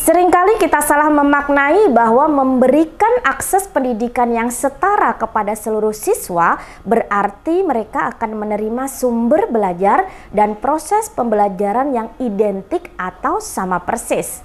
Seringkali kita salah memaknai bahwa memberikan akses pendidikan yang setara kepada seluruh siswa berarti mereka akan menerima sumber belajar dan proses pembelajaran yang identik atau sama persis.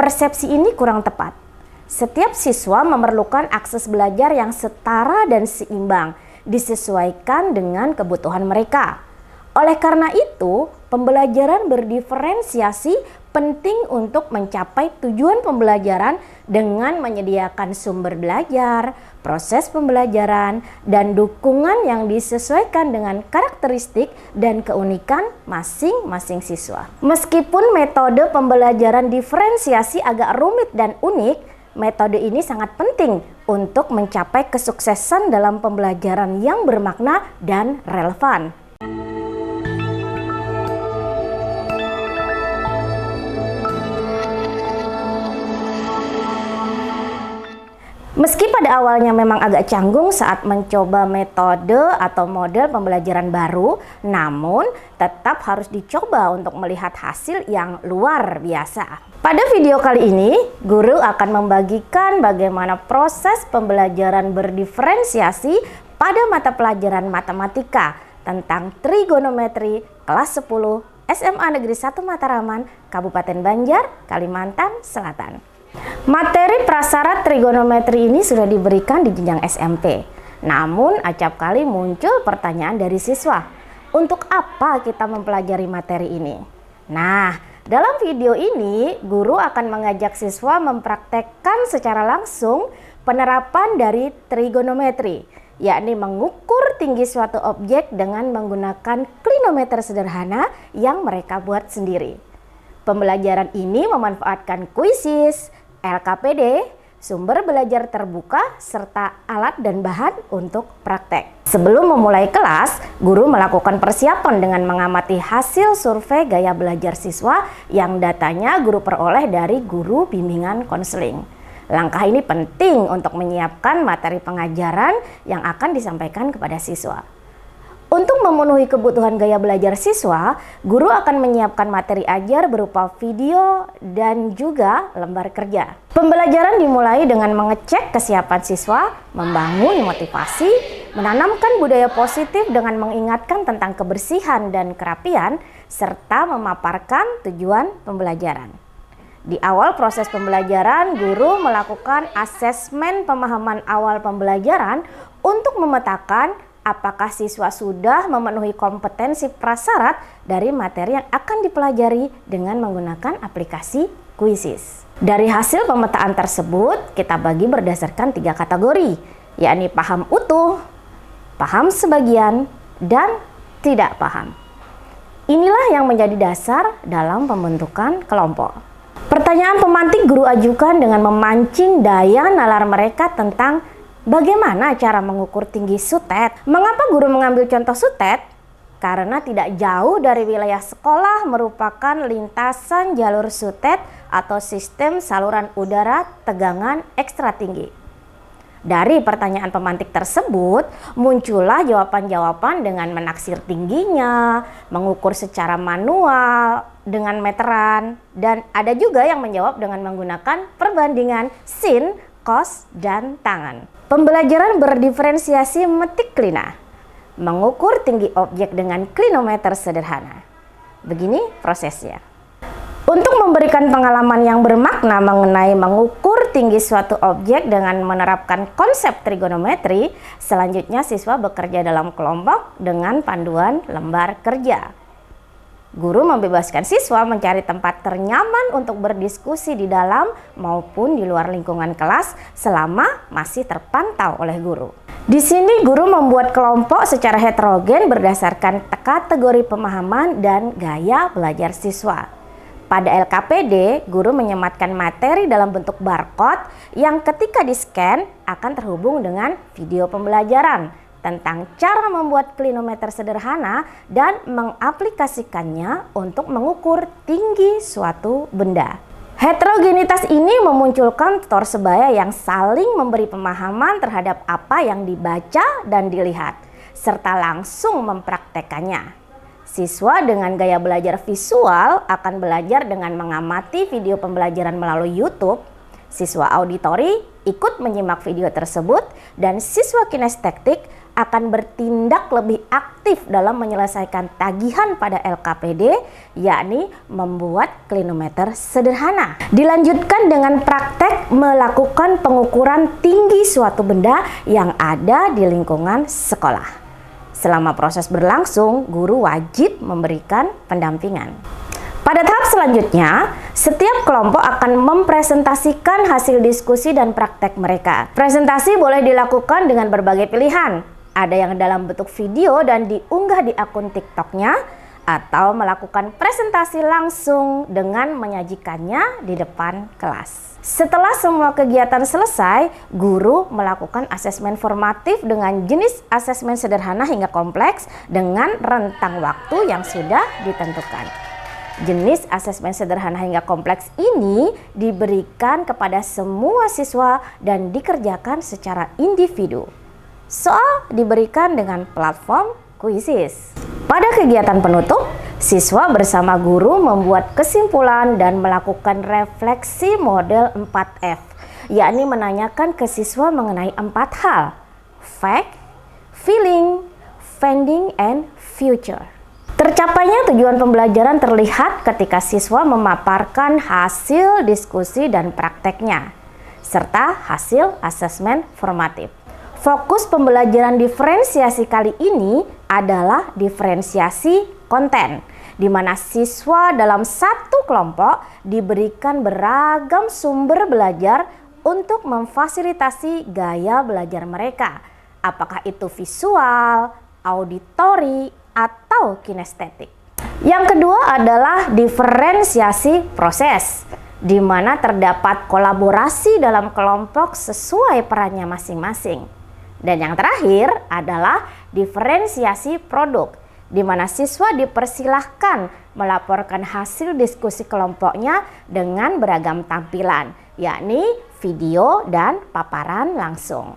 Persepsi ini kurang tepat. Setiap siswa memerlukan akses belajar yang setara dan seimbang, disesuaikan dengan kebutuhan mereka. Oleh karena itu, pembelajaran berdiferensiasi penting untuk mencapai tujuan pembelajaran dengan menyediakan sumber belajar, proses pembelajaran, dan dukungan yang disesuaikan dengan karakteristik dan keunikan masing-masing siswa. Meskipun metode pembelajaran diferensiasi agak rumit dan unik, metode ini sangat penting untuk mencapai kesuksesan dalam pembelajaran yang bermakna dan relevan. Meski pada awalnya memang agak canggung saat mencoba metode atau model pembelajaran baru, namun tetap harus dicoba untuk melihat hasil yang luar biasa. Pada video kali ini, guru akan membagikan bagaimana proses pembelajaran berdiferensiasi pada mata pelajaran matematika tentang trigonometri kelas 10 SMA Negeri 1 Mataraman, Kabupaten Banjar, Kalimantan Selatan. Materi prasyarat trigonometri ini sudah diberikan di jenjang SMP. Namun acap kali muncul pertanyaan dari siswa, untuk apa kita mempelajari materi ini? Nah, dalam video ini guru akan mengajak siswa mempraktekkan secara langsung penerapan dari trigonometri, yakni mengukur tinggi suatu objek dengan menggunakan klinometer sederhana yang mereka buat sendiri. Pembelajaran ini memanfaatkan kuisis, LKPD, sumber belajar terbuka, serta alat dan bahan untuk praktek. Sebelum memulai kelas, guru melakukan persiapan dengan mengamati hasil survei gaya belajar siswa yang datanya guru peroleh dari guru bimbingan konseling. Langkah ini penting untuk menyiapkan materi pengajaran yang akan disampaikan kepada siswa. Untuk memenuhi kebutuhan gaya belajar siswa, guru akan menyiapkan materi ajar berupa video dan juga lembar kerja. Pembelajaran dimulai dengan mengecek kesiapan siswa, membangun motivasi, menanamkan budaya positif dengan mengingatkan tentang kebersihan dan kerapian, serta memaparkan tujuan pembelajaran. Di awal proses pembelajaran, guru melakukan asesmen pemahaman awal pembelajaran untuk memetakan apakah siswa sudah memenuhi kompetensi prasyarat dari materi yang akan dipelajari dengan menggunakan aplikasi kuisis. Dari hasil pemetaan tersebut, kita bagi berdasarkan 3 kategori, yakni paham utuh, paham sebagian, dan tidak paham. Inilah yang menjadi dasar dalam pembentukan kelompok. Pertanyaan pemantik guru ajukan dengan memancing daya nalar mereka tentang bagaimana cara mengukur tinggi sutet? Mengapa guru mengambil contoh sutet? Karena tidak jauh dari wilayah sekolah merupakan lintasan jalur sutet atau sistem saluran udara tegangan ekstra tinggi. Dari pertanyaan pemantik tersebut, muncullah jawaban-jawaban dengan menaksir tingginya, mengukur secara manual, dengan meteran, dan ada juga yang menjawab dengan menggunakan perbandingan sin, kos, dan tangan. Pembelajaran berdiferensiasi metik klina, mengukur tinggi objek dengan klinometer sederhana. Begini prosesnya. Untuk memberikan pengalaman yang bermakna mengenai mengukur tinggi suatu objek dengan menerapkan konsep trigonometri, selanjutnya siswa bekerja dalam kelompok dengan panduan lembar kerja. Guru membebaskan siswa mencari tempat ternyaman untuk berdiskusi di dalam maupun di luar lingkungan kelas selama masih terpantau oleh guru. Di sini guru membuat kelompok secara heterogen berdasarkan kategori pemahaman dan gaya belajar siswa. Pada LKPD, guru menyematkan materi dalam bentuk barcode yang ketika di-scan akan terhubung dengan video pembelajaran tentang cara membuat klinometer sederhana dan mengaplikasikannya untuk mengukur tinggi suatu benda. Heterogenitas ini memunculkan tutor sebaya yang saling memberi pemahaman terhadap apa yang dibaca dan dilihat, serta langsung mempraktekannya. Siswa dengan gaya belajar visual akan belajar dengan mengamati video pembelajaran melalui YouTube. Siswa auditori ikut menyimak video tersebut, dan siswa kinestetik akan bertindak lebih aktif dalam menyelesaikan tagihan pada LKPD, yakni membuat klinometer sederhana. Dilanjutkan dengan praktek melakukan pengukuran tinggi suatu benda yang ada di lingkungan sekolah. Selama proses berlangsung, guru wajib memberikan pendampingan. Pada tahap selanjutnya, setiap kelompok akan mempresentasikan hasil diskusi dan praktek mereka. Presentasi boleh dilakukan dengan berbagai pilihan. Ada yang dalam bentuk video dan diunggah di akun TikTok-nya, atau melakukan presentasi langsung dengan menyajikannya di depan kelas. Setelah semua kegiatan selesai, guru melakukan asesmen formatif dengan jenis asesmen sederhana hingga kompleks dengan rentang waktu yang sudah ditentukan. Jenis asesmen sederhana hingga kompleks ini diberikan kepada semua siswa dan dikerjakan secara individu. Soal diberikan dengan platform Quizizz. Pada kegiatan penutup, siswa bersama guru membuat kesimpulan dan melakukan refleksi model 4F, yakni menanyakan ke siswa mengenai 4 hal: fact, feeling, finding, and future. Tercapainya tujuan pembelajaran terlihat ketika siswa memaparkan hasil diskusi dan prakteknya, serta hasil asesmen formatif. Fokus pembelajaran diferensiasi kali ini adalah diferensiasi konten, di mana siswa dalam satu kelompok diberikan beragam sumber belajar untuk memfasilitasi gaya belajar mereka, apakah itu visual, auditori, atau kinestetik. Yang kedua adalah diferensiasi proses, di mana terdapat kolaborasi dalam kelompok sesuai perannya masing-masing. Dan yang terakhir adalah diferensiasi produk, di mana siswa dipersilahkan melaporkan hasil diskusi kelompoknya dengan beragam tampilan, yakni video dan paparan langsung.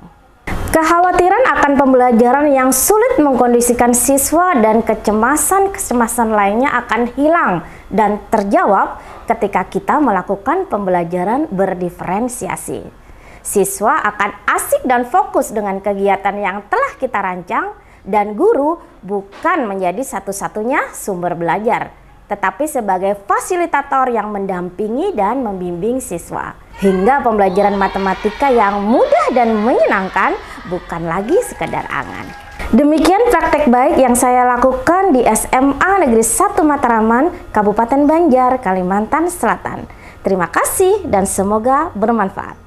Kekhawatiran akan pembelajaran yang sulit mengkondisikan siswa dan kecemasan-kecemasan lainnya akan hilang dan terjawab ketika kita melakukan pembelajaran berdiferensiasi. Siswa akan asik dan fokus dengan kegiatan yang telah kita rancang, dan guru bukan menjadi satu-satunya sumber belajar, tetapi sebagai fasilitator yang mendampingi dan membimbing siswa. Hingga pembelajaran matematika yang mudah dan menyenangkan bukan lagi sekedar angan. Demikian praktek baik yang saya lakukan di SMA Negeri 1 Matraman, Kabupaten Banjar, Kalimantan Selatan. Terima kasih dan semoga bermanfaat.